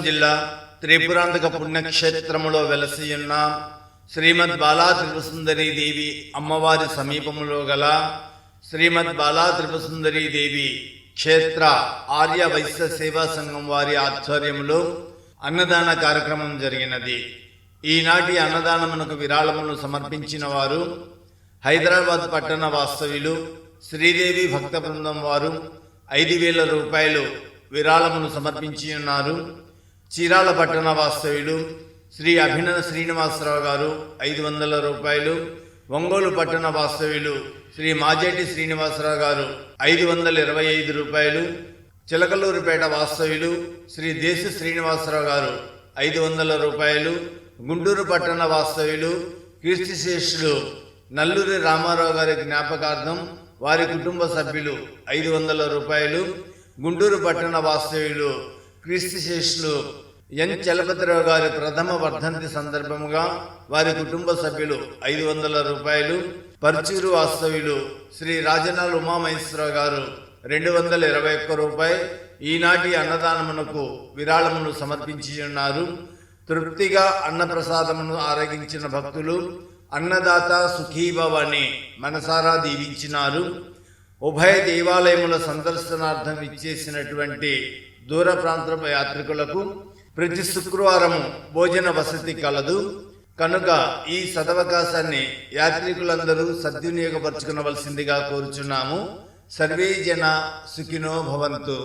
జిల్లా త్రిపురాంతక పుణ్యక్షేత్రములో వెలసియున్న శ్రీమద్ బాలా త్రిపురసుందరీ దేవి అమ్మవారి సమీపములో గల శ్రీమద్ బాలా త్రిపురసుందరీ దేవి క్షేత్ర ఆర్య వైశ్య సేవా సంఘం వారి ఆధ్వర్యంలో అన్నదాన కార్యక్రమం జరిగినది. ఈనాటి అన్నదానమునకు విరాళమును సమర్పించిన వారు హైదరాబాద్ పట్టణ వాస్తవ్యులు శ్రీదేవి భక్త బృందం వారు 5,000 రూపాయలు విరాళమును సమర్పించి ఉన్నారు. చీరాల పట్టణ వాస్తవ్యులు శ్రీ అభినవ శ్రీనివాసరావు గారు 500 రూపాయలు, ఒంగోలు పట్టణ వాస్తవ్యులు శ్రీ మాజేటి శ్రీనివాసరావు గారు 525 రూపాయలు, చిలకలూరుపేట వాస్తవ్యులు శ్రీ దేశ శ్రీనివాసరావు గారు 500 రూపాయలు, గుంటూరు పట్టణ వాస్తవ్యులు కీర్తిశేషులు నల్లూరి రామారావు గారి జ్ఞాపకార్థం వారి కుటుంబ సభ్యులు 500 రూపాయలు, గుంటూరు పట్టణ వాస్తవ్యులు కీర్తిశేషులు ఎన్ చలపతిరావు గారి ప్రథమ వర్ధంతి సందర్భముగా వారి కుటుంబ సభ్యులు 500 రూపాయలు, పర్చూరు వాస్తవ్యులు శ్రీ రాజనాల ఉమామహేశ్వరరావు గారు 221 రూపాయలు ఈనాటి అన్నదానమునకు విరాళమును సమర్పించి ఉన్నారు. తృప్తిగా అన్నప్రసాదమును ఆరగించిన భక్తులు అన్నదాత సుఖీభవని మనసారా దీవించినారు. ఉభయ దేవాలయముల సందర్శనార్థం ఇచ్చేసినటువంటి దూర ప్రాంత యాత్రికులకు ప్రతి శుక్రవారము భోజన వసతి కలదు కనుక ఈ సదవకాశాన్ని యాత్రికులందరూ సద్వినియోగపరచుకునవలసిందిగా కోరుచున్నాము. సర్వే జన సుఖినో భవంతు.